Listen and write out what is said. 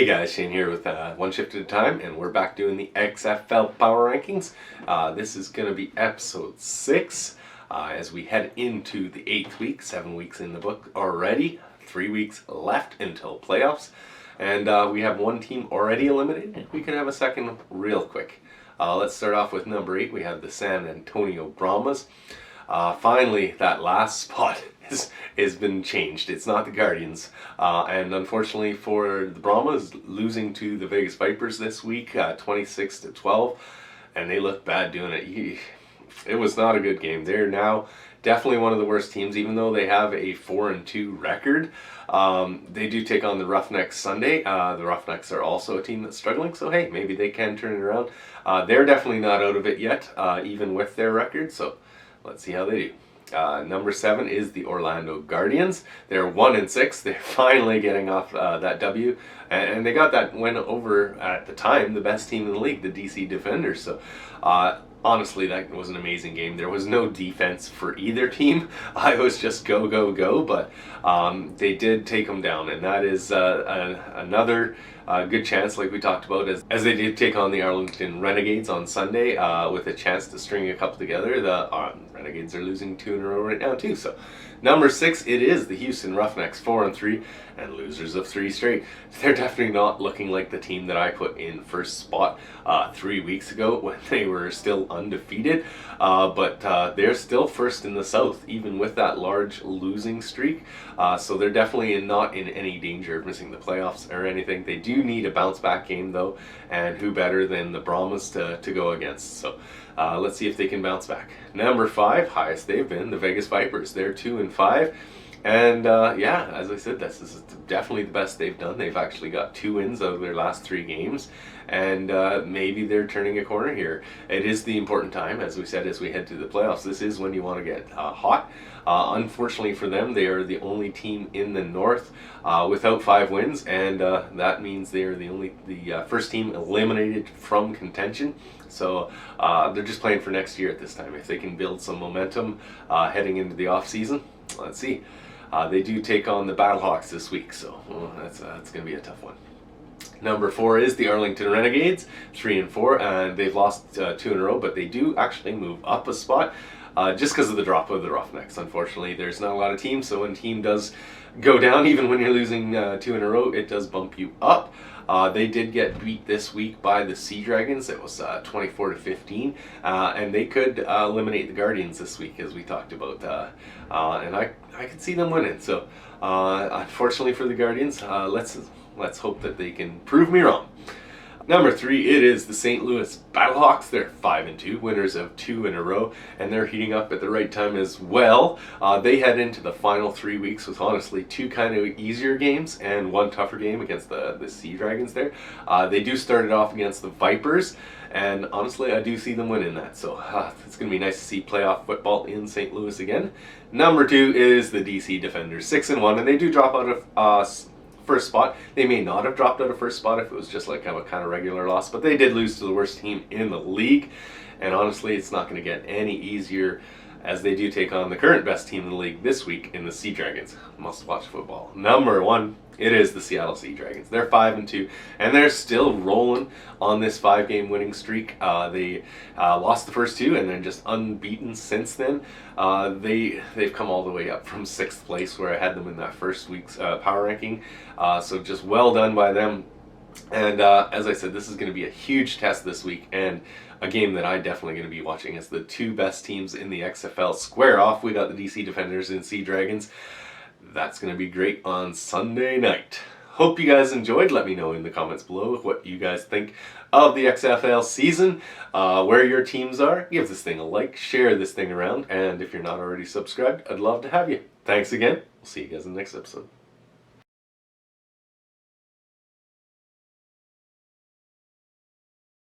Hey guys, Shane here with One Shift at a Time, and we're back doing the XFL Power Rankings. This is going to be episode 6 as we head into the 8th week, 7 weeks in the book already, 3 weeks left until playoffs, and we have one team already eliminated. We can have a second real quick. Let's start off with number 8. We have the San Antonio Brahmas. Finally, that last spot has been changed. It's not the Guardians, and unfortunately for the Brahmas, losing to the Vegas Vipers this week, 26-12, and they look bad doing it. It was not a good game. They're now definitely one of the worst teams, even though they have a 4-2 record. They do take on the Roughnecks Sunday. The Roughnecks are also a team that's struggling, so hey, maybe they can turn it around. They're definitely not out of it yet, even with their record, so let's see how they do. Number 7 is the Orlando Guardians. They're 1-6. They're finally getting off that W, and they got that win over, at the time, the best team in the league, the DC Defenders. So honestly, that was an amazing game. There was no defense for either team. It was just go, go, go, but they did take them down, and that is another good chance, like we talked about, as they did take on the Arlington Renagades on Sunday with a chance to string a couple together. The Renegades are losing 2 in a row right now too. So number 6, it is the Houston Roughnecks, 4-3 and losers of 3 straight. They're definitely not looking like the team that I put in first spot 3 weeks ago when they were still undefeated, but they're still first in the South even with that large losing streak, so they're definitely not in any danger of missing the playoffs or anything. They do need a bounce back game though, and who better than the Brahmas to go against. So let's see if they can bounce back. Number 5, highest they've been, the Vegas Vipers. They're 2-5. And yeah, as I said, this is definitely the best they've done. They've actually got 2 wins out of their last 3 games, and maybe they're turning a corner here. It is the important time, as we said, as we head to the playoffs. This is when you want to get hot. Unfortunately for them, they are the only team in the North without 5 wins, and that means they are the first team eliminated from contention. So they're just playing for next year at this time. If they can build some momentum heading into the off season, let's see. They do take on the Battlehawks this week, so that's going to be a tough one. Number 4 is the Arlington Renegades, 3-4, and they've lost 2 in a row, but they do actually move up a spot just because of the drop of the Roughnecks. Unfortunately, there's not a lot of teams, so when a team does go down, even when you're losing 2 in a row, it does bump you up. They did get beat this week by the Seadragons. It was 24-15, and they could eliminate the Guardians this week, as we talked about, and I could see them winning. So unfortunately for the Guardians, let's hope that they can prove me wrong. Number 3, it is the St. Louis Battlehawks. They're 5-2, winners of 2 in a row, and they're heating up at the right time as well. They head into the final 3 weeks with honestly 2 kind of easier games and 1 tougher game against the seadragons there. They do start it off against the Vipers, and honestly, I do see them winning that. So it's going to be nice to see playoff football in St. Louis again. Number 2 is the DC Defenders, 6-1, and they do drop out of first spot. They may not have dropped out of first spot if it was just like a kind of regular loss, but they did lose to the worst team in the league, and honestly, it's not going to get any easier as they do take on the current best team in the league this week in the Sea Dragons. Must watch football. Number 1, it is the Seattle Sea Dragons. They're 5-2, and they're still rolling on this 5-game winning streak. They lost the first 2 and then just unbeaten since then. They've come all the way up from 6th place, where I had them in that first week's power ranking. So just well done by them. And as I said, this is going to be a huge test this week, and a game that I'm definitely going to be watching as the 2 best teams in the XFL square off. We got the DC Defenders and Sea Dragons. That's going to be great on Sunday night. Hope you guys enjoyed. Let me know in the comments below what you guys think of the XFL season, where your teams are. Give this thing a like, share this thing around, and if you're not already subscribed, I'd love to have you. Thanks again. We'll see you guys in the next episode.